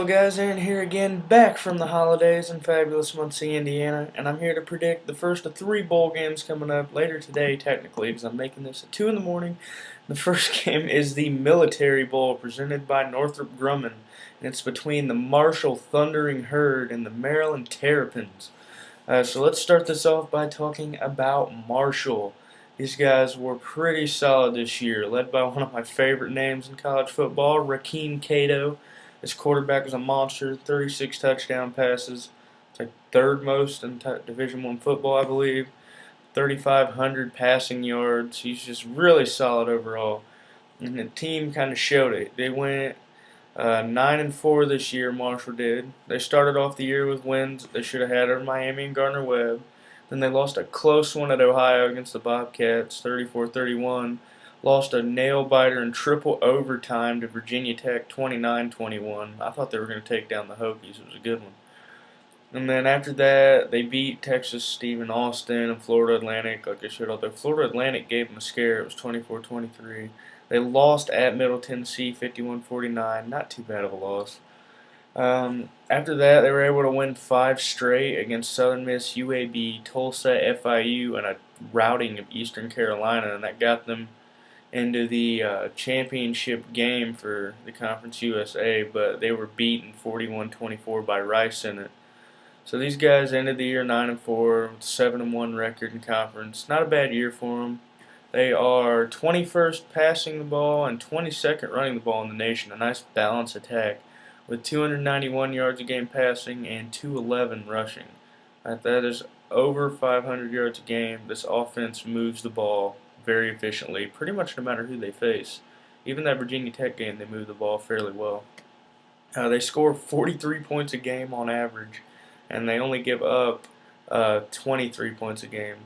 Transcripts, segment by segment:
guys, Aaron here again, back from the holidays in fabulous Muncie, Indiana, and I'm here to predict the first of three bowl games coming up later today, technically, because I'm making this at 2 in the morning. The first game is the Military Bowl, presented by Northrop Grumman, and it's between the Marshall Thundering Herd and the Maryland Terrapins. So let's start this off by talking about Marshall. These guys were pretty solid this year, led by one of my favorite names in college football, Rakeem Cato. His quarterback was a monster, 36 touchdown passes. It's like third most in Division I football, I believe. 3,500 passing yards. He's just really solid overall. And the team kind of showed it. They went 9-4 this year, Marshall did. They started off the year with wins that they should have had over Miami and Gardner-Webb. Then they lost a close one at Ohio against the Bobcats, 34-31. Lost a nail-biter in triple overtime to Virginia Tech, 29-21. I thought they were going to take down the Hokies. It was a good one. And then after that, they beat Texas Stephen Austin and Florida Atlantic like they should, although Florida Atlantic gave them a scare. It was 24-23. They lost at Middle Tennessee, 51-49. Not too bad of a loss. After that, they were able to win 5 straight against Southern Miss, UAB, Tulsa, FIU, and a routing of Eastern Carolina, and that got them into the championship game for the Conference USA, but they were beaten 41-24 by Rice in it. So these guys ended the year 9-4, with 7-1 record in conference. Not a bad year for them. They are 21st passing the ball and 22nd running the ball in the nation. A nice balanced attack with 291 yards a game passing and 211 rushing. That is over 500 yards a game. This offense moves the ball very efficiently, pretty much no matter who they face. Even that Virginia Tech game, they move the ball fairly well. They score 43 points a game on average, and they only give up 23 points a game,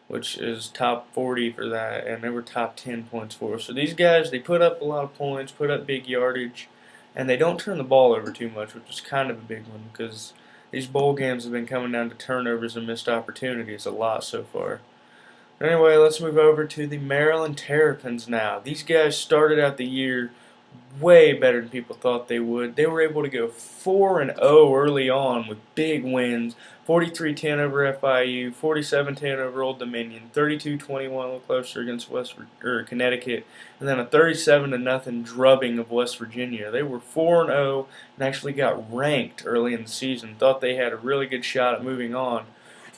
which is top 40 for that, and they were top 10 points for us. So these guys, they put up a lot of points, put up big yardage, and they don't turn the ball over too much, which is kind of a big one because these bowl games have been coming down to turnovers and missed opportunities a lot so far. Anyway, let's move over to the Maryland Terrapins now. These guys started out the year way better than people thought they would. They were able to go 4-0 early on with big wins. 43-10 over FIU, 47-10 over Old Dominion, 32-21 a little closer against Connecticut, and then a 37-0 drubbing of West Virginia. They were 4-0 and actually got ranked early in the season. Thought they had a really good shot at moving on,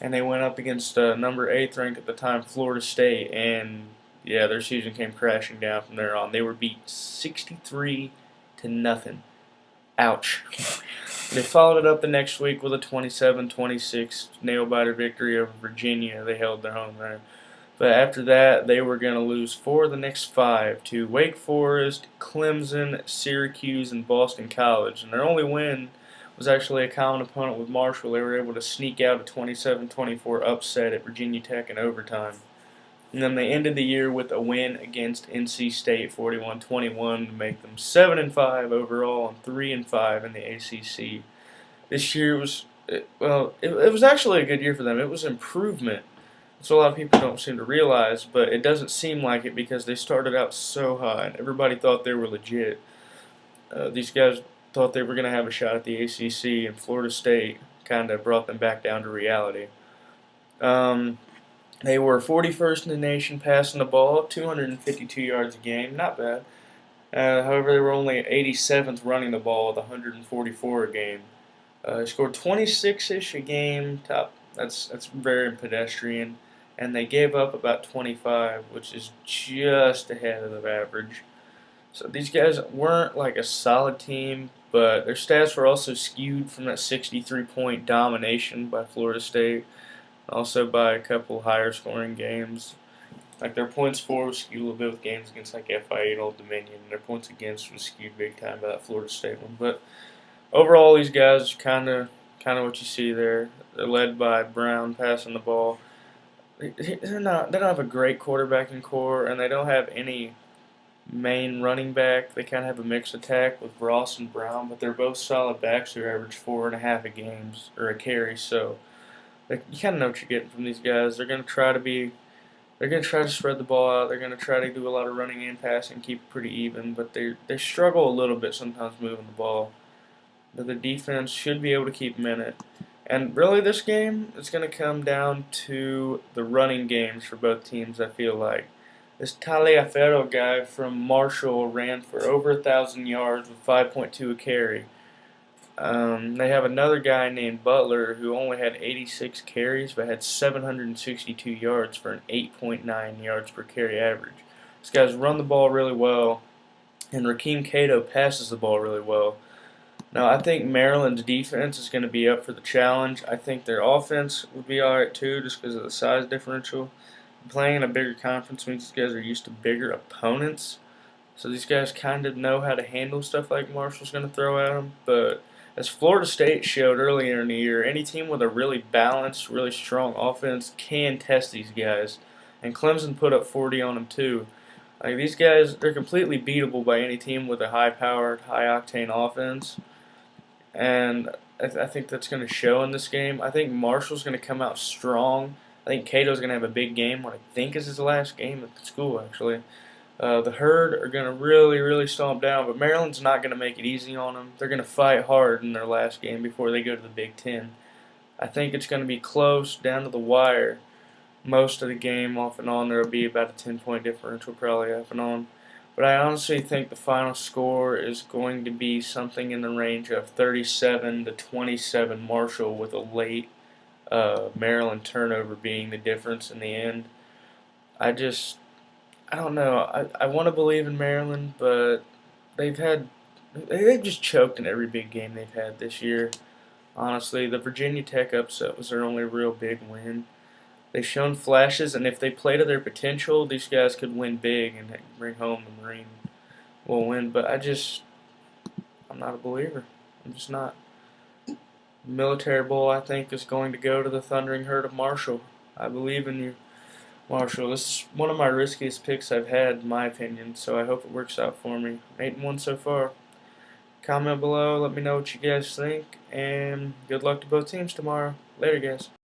and they went up against number 8th ranked at the time, Florida State, and yeah, their season came crashing down from there on. They were beat 63-0. Ouch. They followed it up the next week with a 27-26 nail-biter victory over Virginia. They held their home there. But after that, they were going to lose 4 of the next 5 to Wake Forest, Clemson, Syracuse, and Boston College. And their only win was actually a common opponent with Marshall. They were able to sneak out a 27-24 upset at Virginia Tech in overtime. And then they ended the year with a win against NC State, 41-21, to make them 7-5 overall and 3-5 in the ACC. This year was, it was actually a good year for them. It was improvement. That's what a lot of people don't seem to realize, but it doesn't seem like it because they started out so high and everybody thought they were legit. These guys thought they were going to have a shot at the ACC, and Florida State kind of brought them back down to reality. They were 41st in the nation passing the ball, 252 yards a game, not bad. However, they were only 87th running the ball with 144 a game. They scored 26-ish a game, that's very pedestrian, and they gave up about 25, which is just ahead of the average. So these guys weren't like a solid team, but their stats were also skewed from that 63-point domination by Florida State. Also by a couple higher scoring games. Like their points for was skewed a little bit with games against like FIU and Old Dominion. And their points against was skewed big time by that Florida State one. But overall, these guys are kind of what you see there. They're led by Brown passing the ball. They don't have a great quarterbacking core, and they don't have any main running back. They kind of have a mixed attack with Ross and Brown, but they're both solid backs who average 4.5 a carry. So you kind of know what you're getting from these guys. They're going to try to spread the ball out. They're going to try to do a lot of running and passing, keep it pretty even, but they struggle a little bit sometimes moving the ball. but the defense should be able to keep them in it. And really, this game is going to come down to the running games for both teams, I feel like. This Taliaferro guy from Marshall ran for over 1,000 yards with 5.2 a carry. They have another guy named Butler who only had 86 carries but had 762 yards for an 8.9 yards per carry average. These guys run the ball really well, and Rakeem Cato passes the ball really well. Now, I think Maryland's defense is going to be up for the challenge. I think their offense would be alright too, just because of the size differential. Playing in a bigger conference means these guys are used to bigger opponents, so these guys kind of know how to handle stuff like Marshall's going to throw at them. But as Florida State showed earlier in the year, any team with a really balanced, really strong offense can test these guys. And Clemson put up 40 on them too. Like these guys, they're completely beatable by any team with a high-powered, high-octane offense. And I think that's going to show in this game. I think Marshall's going to come out strong. I think Cato's going to have a big game, what I think is his last game at the school, actually. The Herd are going to really, really stomp down, but Maryland's not going to make it easy on them. They're going to fight hard in their last game before they go to the Big Ten. I think it's going to be close, down to the wire. Most of the game, off and on, there will be about a 10-point differential, probably off and on. But I honestly think the final score is going to be something in the range of 37 to 27 Marshall, with a late Maryland turnover being the difference in the end. I don't know. I want to believe in Maryland, but they've just choked in every big game they've had this year. Honestly, the Virginia Tech upset was their only real big win. They've shown flashes, and if they play to their potential, these guys could win big and bring home the Marine will win. But I'm not a believer. I'm just not. Military Bowl, I think, is going to go to the Thundering Herd of Marshall. I believe in you, Marshall. This is one of my riskiest picks I've had, in my opinion, so I hope it works out for me. 8-1 so far. Comment below, let me know what you guys think, and good luck to both teams tomorrow. Later, guys.